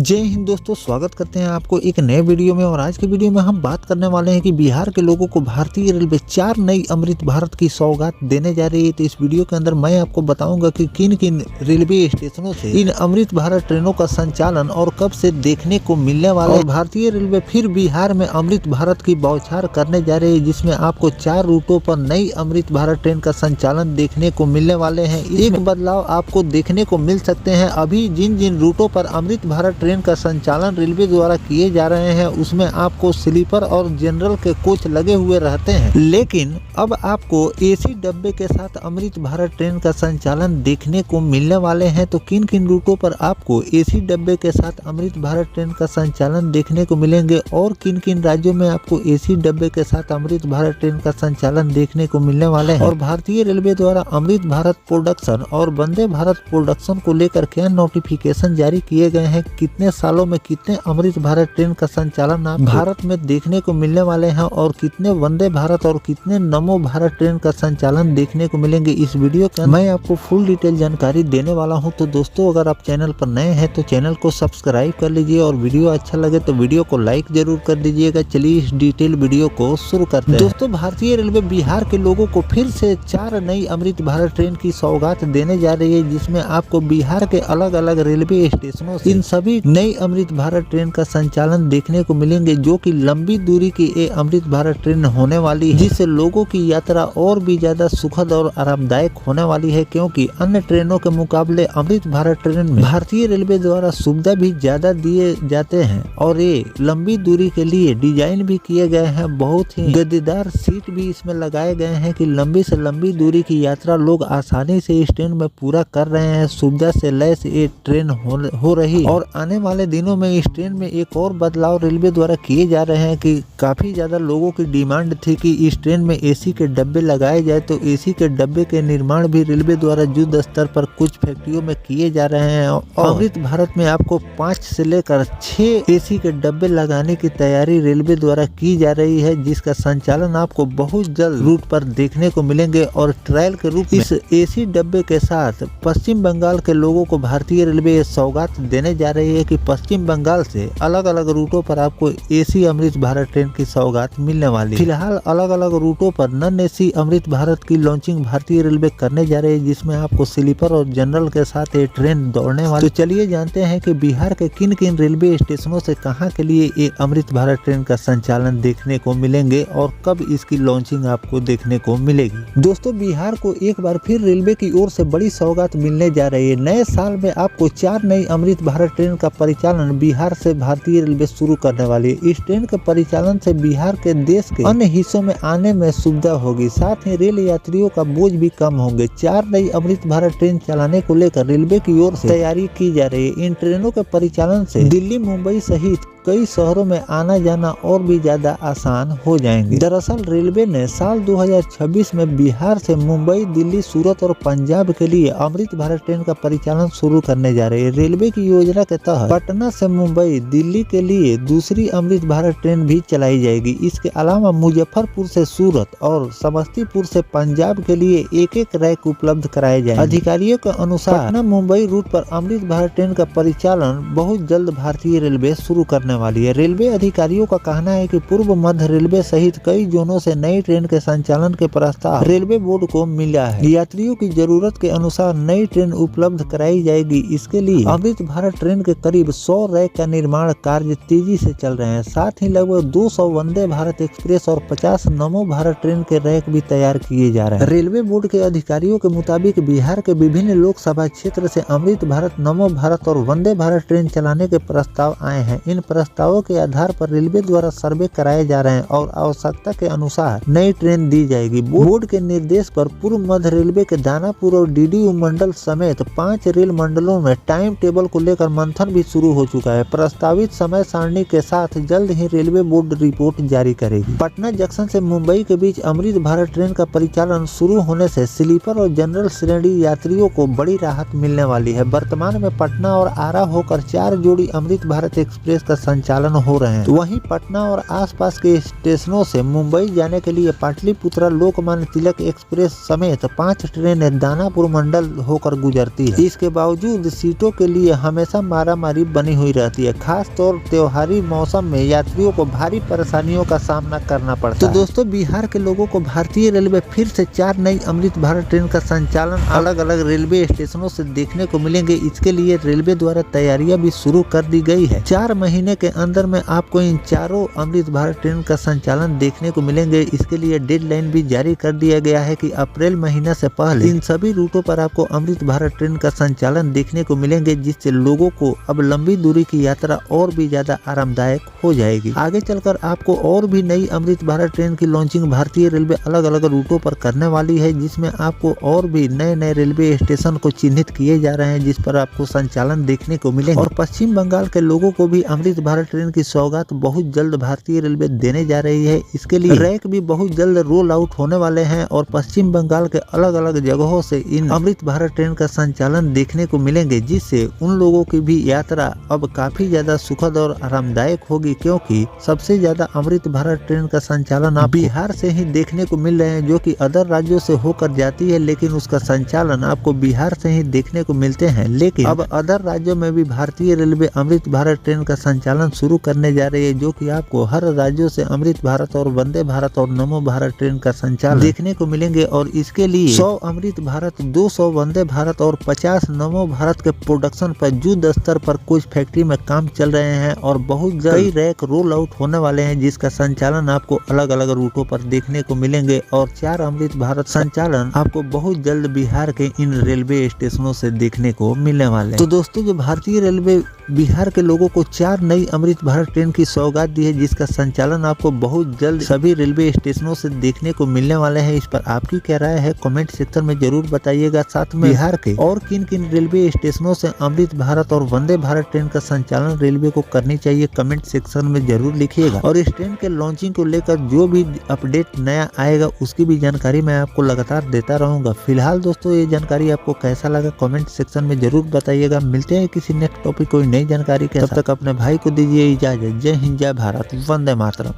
जय हिंद दोस्तों, स्वागत करते हैं आपको एक नए वीडियो में। और आज के वीडियो में हम बात करने वाले हैं कि बिहार के लोगों को भारतीय रेलवे 4 नई अमृत भारत की सौगात देने जा रही है। तो इस वीडियो के अंदर मैं आपको बताऊंगा कि किन किन रेलवे स्टेशनों से इन अमृत भारत ट्रेनों का संचालन और कब से देखने को मिलने वाला है। भारतीय रेलवे फिर बिहार में अमृत भारत की बौछार करने जा रही है, जिसमें आपको 4 रूटों पर नई अमृत भारत ट्रेन का संचालन देखने को मिलने वाले हैं। एक बदलाव आपको देखने को मिल सकते हैं। अभी जिन जिन रूटों पर अमृत भारत ट्रेन का संचालन रेलवे द्वारा किए जा रहे हैं, उसमें आपको स्लीपर और जनरल के कोच लगे हुए रहते हैं, लेकिन अब आपको एसी डब्बे के साथ अमृत भारत ट्रेन का संचालन देखने को मिलने वाले हैं। तो किन किन रूटों पर आपको एसी डब्बे के साथ अमृत भारत ट्रेन का संचालन देखने को मिलेंगे और किन किन राज्यों में आपको एसी डब्बे के साथ अमृत भारत ट्रेन का संचालन देखने को मिलने वाले हैं, और भारतीय रेलवे द्वारा अमृत भारत प्रोडक्शन और वंदे भारत प्रोडक्शन को लेकर क्या नोटिफिकेशन जारी किए गए हैं, कितने सालों में कितने अमृत भारत ट्रेन का संचालन आप भारत में देखने को मिलने वाले हैं, और कितने वंदे भारत और कितने नमो भारत ट्रेन का संचालन देखने को मिलेंगे, इस वीडियो के मैं आपको फुल डिटेल जानकारी देने वाला हूं। तो दोस्तों, अगर आप चैनल पर नए हैं तो चैनल को सब्सक्राइब कर लीजिए, और वीडियो अच्छा लगे तो वीडियो को लाइक जरूर कर दीजिएगा। चलिए इस डिटेल वीडियो को शुरू करते हैं। दोस्तों, भारतीय रेलवे बिहार के लोगों को फिर से 4 नई अमृत भारत ट्रेन की सौगात देने जा रही है, जिसमें आपको बिहार के अलग अलग रेलवे स्टेशनों से इन सभी नई अमृत भारत ट्रेन का संचालन देखने को मिलेंगे, जो कि लंबी दूरी की ये अमृत भारत ट्रेन होने वाली है, जिससे लोगों की यात्रा और भी ज्यादा सुखद और आरामदायक होने वाली है। क्योंकि अन्य ट्रेनों के मुकाबले अमृत भारत ट्रेन में भारतीय रेलवे द्वारा सुविधा भी ज्यादा दिए जाते हैं, और ये लंबी दूरी के लिए डिजाइन भी किए गए हैं। बहुत ही गद्देदार सीट भी इसमें लगाए गए हैं कि लंबी से लंबी दूरी की यात्रा लोग आसानी से इस ट्रेन में पूरा कर रहे हैं। सुविधा से लैस ये ट्रेन हो रही, और आने वाले दिनों में इस ट्रेन में एक और बदलाव रेलवे द्वारा किए जा रहे हैं कि काफी ज्यादा लोगों की डिमांड थी कि इस ट्रेन में एसी के डब्बे लगाए जाए। तो एसी के डब्बे के निर्माण भी रेलवे द्वारा युद्ध स्तर पर कुछ फैक्ट्रियों में किए जा रहे हैं, और अमृत भारत में आपको 5 से लेकर 6 एसी के डब्बे लगाने की तैयारी रेलवे द्वारा की जा रही है, जिसका संचालन आपको बहुत जल्द रूट पर देखने को मिलेंगे। और ट्रायल के रूप में इस एसी डब्बे के साथ पश्चिम बंगाल के लोगों को भारतीय रेलवे सौगात देने जा रही है कि पश्चिम बंगाल से अलग अलग रूटों पर आपको एसी अमृत भारत ट्रेन की सौगात मिलने वाली है। फिलहाल अलग अलग रूटों पर नॉन एसी अमृत भारत की लॉन्चिंग भारतीय रेलवे करने जा रही है, जिसमें आपको स्लीपर और जनरल के साथ ये ट्रेन दौड़ने वाली। तो चलिए जानते हैं कि बिहार के किन किन रेलवे स्टेशनों से कहां के लिए ये अमृत भारत ट्रेन का संचालन देखने को मिलेंगे और कब इसकी लॉन्चिंग आपको देखने को मिलेगी। दोस्तों, बिहार को एक बार फिर रेलवे की ओर से बड़ी सौगात मिलने जा रही है। नए साल में आपको 4 नई अमृत भारत ट्रेन का परिचालन बिहार से भारतीय रेलवे शुरू करने वाली है। इस ट्रेन के परिचालन से बिहार के देश के अन्य हिस्सों में आने में सुविधा होगी, साथ ही रेल यात्रियों का बोझ भी कम होंगे। 4 नई अमृत भारत ट्रेन चलाने को लेकर रेलवे की ओर से तैयारी की जा रही है। इन ट्रेनों के परिचालन से दिल्ली, मुंबई सहित कई शहरों में आना जाना और भी ज्यादा आसान हो जाएंगे। दरअसल रेलवे ने साल 2026 में बिहार से मुंबई, दिल्ली, सूरत और पंजाब के लिए अमृत भारत ट्रेन का परिचालन शुरू करने जा रही है। रेलवे की योजना के तहत पटना से मुंबई, दिल्ली के लिए दूसरी अमृत भारत ट्रेन भी चलाई जाएगी। इसके अलावा मुजफ्फरपुर से सूरत और समस्तीपुर से पंजाब के लिए एक रैक उपलब्ध कराए जाएंगे। अधिकारियों के अनुसार पटना मुंबई रूट पर अमृत भारत ट्रेन का परिचालन बहुत जल्द भारतीय रेलवे शुरू करने वाली है। रेलवे अधिकारियों का कहना है कि पूर्व मध्य रेलवे सहित कई जोनों से नई ट्रेन के संचालन के प्रस्ताव रेलवे बोर्ड को मिला है। यात्रियों की जरूरत के अनुसार नई ट्रेन उपलब्ध कराई जाएगी। इसके लिए अमृत भारत ट्रेन के करीब 100 रैक का निर्माण कार्य तेजी से चल रहे हैं। साथ ही लगभग 200 वंदे भारत एक्सप्रेस और 50 नमो भारत ट्रेन के रैक भी तैयार किए जा रहे हैं। रेलवे बोर्ड के अधिकारियों के मुताबिक बिहार के विभिन्न लोकसभा क्षेत्र से अमृत भारत, नमो भारत और वंदे भारत ट्रेन चलाने के प्रस्ताव आए हैं। इन प्रस्तावों के आधार पर रेलवे द्वारा सर्वे कराए जा रहे हैं और आवश्यकता के अनुसार नई ट्रेन दी जाएगी। बोर्ड के निर्देश पर पूर्व मध्य रेलवे के दानापुर और डीडीयू मंडल समेत 5 रेल मंडलों में टाइम टेबल को लेकर मंथन भी शुरू हो चुका है। प्रस्तावित समय सारणी के साथ जल्द ही रेलवे बोर्ड रिपोर्ट जारी करेगी। पटना जंक्शन से मुंबई के बीच अमृत भारत ट्रेन का परिचालन शुरू होने से स्लीपर और जनरल श्रेणी यात्रियों को बड़ी राहत मिलने वाली है। वर्तमान में पटना और आरा होकर 4 जोड़ी अमृत भारत एक्सप्रेस का संचालन हो रहे हैं। तो वहीं पटना और आसपास के स्टेशनों से मुंबई जाने के लिए पाटलिपुत्रा लोकमान्य तिलक एक्सप्रेस समेत 5 ट्रेनें दानापुर मंडल होकर गुजरती है। इसके बावजूद सीटों के लिए हमेशा मारामारी बनी हुई रहती है। खास तौर त्योहारी मौसम में यात्रियों को भारी परेशानियों का सामना करना पड़ता है। तो दोस्तों, बिहार के लोगों को भारतीय रेलवे फिर से 4 नई अमृत भारत ट्रेन का संचालन अलग अलग रेलवे स्टेशनों से देखने को मिलेंगे। इसके लिए रेलवे द्वारा तैयारियां भी शुरू कर दी गई है। 4 महीने के अंदर में आपको इन चारों अमृत भारत ट्रेन का संचालन देखने को मिलेंगे। इसके लिए डेडलाइन भी जारी कर दिया गया है कि अप्रैल महीना से पहले इन सभी रूटों पर आपको अमृत भारत ट्रेन का संचालन देखने को मिलेंगे, जिससे लोगों को अब लंबी दूरी की यात्रा और भी ज्यादा आरामदायक हो जाएगी। आगे चलकर आपको और भी नई अमृत भारत ट्रेन की लॉन्चिंग भारतीय रेलवे अलग अलग रूटों पर करने वाली है, जिसमें आपको और भी नए नए रेलवे स्टेशन को चिन्हित किए जा रहे हैं, जिस पर आपको संचालन देखने को मिलेंगे। और पश्चिम बंगाल के लोगों को भी अमृत भारत ट्रेन की सौगात बहुत जल्द भारतीय रेलवे देने जा रही है। इसके लिए रैक भी बहुत जल्द रोल आउट होने वाले हैं और पश्चिम बंगाल के अलग अलग जगहों से इन अमृत भारत ट्रेन का संचालन देखने को मिलेंगे, जिससे उन लोगों की भी यात्रा अब काफी ज्यादा सुखद और आरामदायक होगी, क्योंकि सबसे ज्यादा अमृत भारत ट्रेन का संचालन आप बिहार से ही देखने को मिल रहे हैं, जो कि अदर राज्यों से होकर जाती है, लेकिन उसका संचालन आपको बिहार से ही देखने को मिलते हैं। लेकिन अब अदर राज्यों में भी भारतीय रेलवे अमृत भारत ट्रेन का संचालन शुरू करने जा रही है, जो कि आपको हर राज्यों से अमृत भारत और वंदे भारत और नमो भारत ट्रेन का संचालन देखने को मिलेंगे। और इसके लिए 100 अमृत भारत, 200 वंदे भारत और 50 नमो भारत के प्रोडक्शन पर युद्ध स्तर पर कुछ फैक्ट्री में काम चल रहे हैं और बहुत कई रैक रोल आउट होने वाले हैं, जिसका संचालन आपको अलग अलग रूटों पर देखने को मिलेंगे। और 4 अमृत भारत संचालन आपको बहुत जल्द बिहार के इन रेलवे स्टेशनों से देखने को मिलने वाले हैं। तो दोस्तों, जो भारतीय रेलवे बिहार के लोगों को 4 नई अमृत भारत ट्रेन की सौगात दी है, जिसका संचालन आपको बहुत जल्द सभी रेलवे स्टेशनों से देखने को मिलने वाले हैं। इस पर आपकी क्या राय है कमेंट सेक्शन में जरूर बताइएगा। साथ में बिहार के और किन किन रेलवे स्टेशनों से अमृत भारत और वंदे भारत ट्रेन का संचालन रेलवे को करनी चाहिए, कमेंट सेक्शन में जरूर लिखिएगा। और इस ट्रेन के लॉन्चिंग को लेकर जो भी अपडेट नया आएगा उसकी भी जानकारी मैं आपको लगातार देता रहूंगा। फिलहाल दोस्तों, ये जानकारी आपको कैसा लगा कमेंट सेक्शन में जरूर बताइएगा। मिलते हैं किसी नेक्स्ट टॉपिक कोई नई जानकारी के साथ। तब तक अपने भाई को दीजिए इजाजत। जय हिंद, जय भारत, वंदे मातरम।